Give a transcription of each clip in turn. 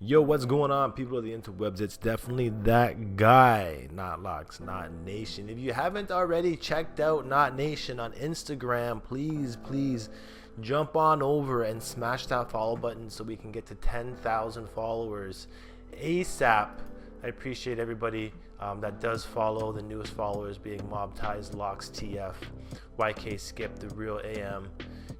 Yo, what's going on, people of the interwebs? It's definitely that guy, Not Locks, Not Nation. If you haven't already checked out Not Nation on Instagram, please jump on over and smash that follow button so we can get to 10,000 followers ASAP. I appreciate everybody that does follow. The newest followers being Mob Ties, Locks TF, YK Skip, The Real AM.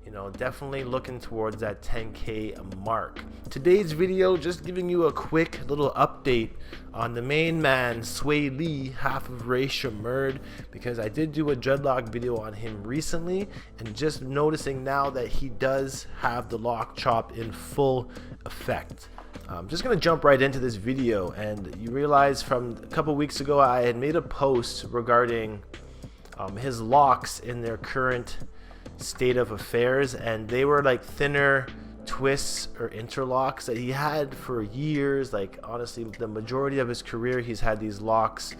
You know, definitely looking towards that 10K mark. Today's video, just giving you a quick little update on the main man, SwaeLee, half of Ray Shamurd, because I did do a dreadlock video on him recently, and just noticing now that he does have the lock chop in full effect. I'm just gonna jump right into this video, and you realize from a couple weeks ago I had made a post regarding his locks in their current state of affairs, and they were like thinner twists or interlocks that he had for years. Like, honestly, the majority of his career he's had these locks,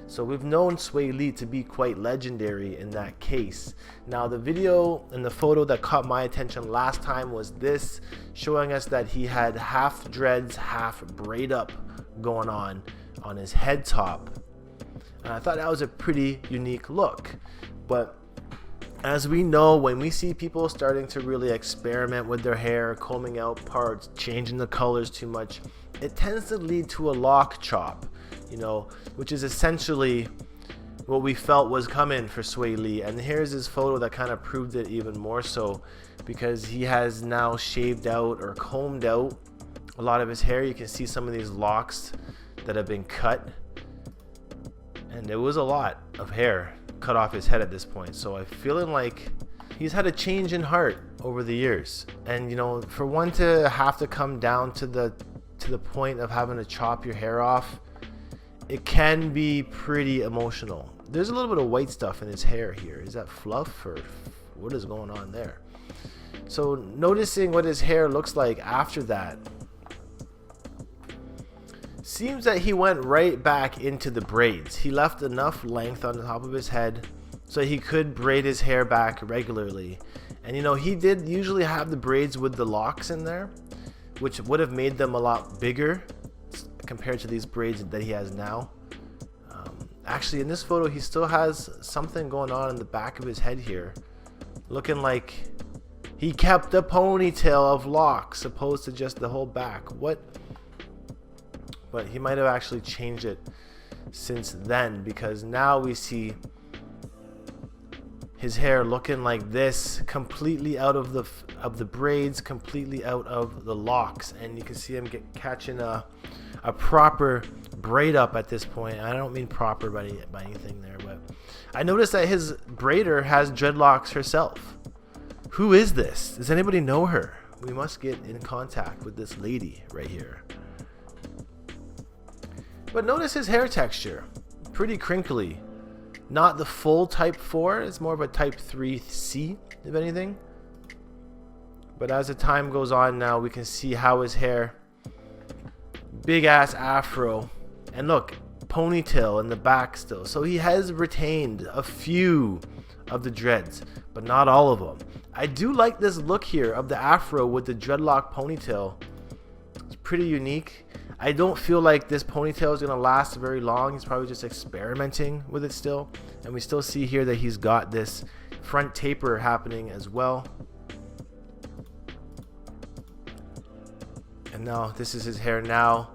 so we've known SwaeLee to be quite legendary in that case. Now, the video and the photo that caught my attention last time was this, showing us that he had half dreads, half braid up going on his head top, and I thought that was a pretty unique look. But as we know, when we see people starting to really experiment with their hair, combing out parts, changing the colors too much, it tends to lead to a lock chop, you know, which is essentially what we felt was coming for SwaeLee. And here's his photo that kind of proved it even more so, because he has now shaved out or combed out a lot of his hair. You can see some of these locks that have been cut, and there was a lot of hair cut off his head at this point. So I'm feeling like he's had a change in heart over the years, and you know, for one to have to come down to the point of having to chop your hair off, it can be pretty emotional. There's a little bit of white stuff in his hair here. Is that fluff or what is going on there? So noticing what his hair looks like after that, seems that he went right back into the braids. He left enough length on the top of his head so he could braid his hair back regularly. And you know, he did usually have the braids with the locks in there, which would have made them a lot bigger compared to these braids that he has now. Actually, in this photo, he still has something going on in the back of his head here, looking like he kept a ponytail of locks opposed to just the whole back. What? But he might have actually changed it since then, because now we see his hair looking like this, completely out of the braids, completely out of the locks, and you can see him catching a proper braid up at this point. I don't mean proper by anything there, but I noticed that his braider has dreadlocks herself. Who is this? Does anybody know her? We must get in contact with this lady right here. But notice his hair texture, pretty crinkly. Not the full type 4, it's more of a type 3C, if anything. But as the time goes on now, we can see how his hair, big ass afro, and look, ponytail in the back still. So he has retained a few of the dreads, but not all of them. I do like this look here of the afro with the dreadlock ponytail. It's pretty unique. I don't feel like this ponytail is going to last very long. He's probably just experimenting with it still. And we still see here that he's got this front taper happening as well. And now this is his hair now.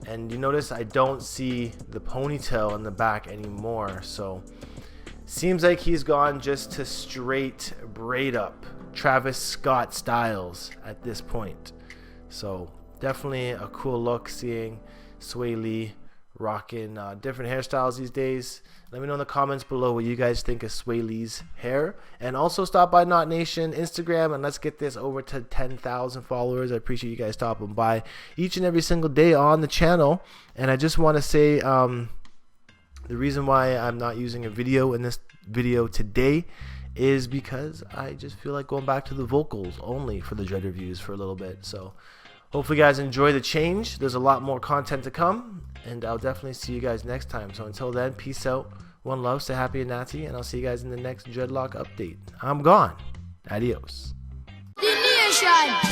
And you notice I don't see the ponytail in the back anymore. So seems like he's gone just to straight braid up, Travis Scott styles at this point. So definitely a cool look seeing SwaeLee rocking different hairstyles these days. Let me know in the comments below what you guys think of SwaeLee's hair. And also stop by Not Nation Instagram, and let's get this over to 10,000 followers. I appreciate you guys stopping by each and every single day on the channel. And I just want to say the reason why I'm not using a video in this video today is because I just feel like going back to the vocals only for the dread reviews for a little bit. So hopefully you guys enjoy the change. There's a lot more content to come, and I'll definitely see you guys next time. So until then, peace out, one love, stay happy and natty, and I'll see you guys in the next dreadlock update. I'm gone. Adios. The nation.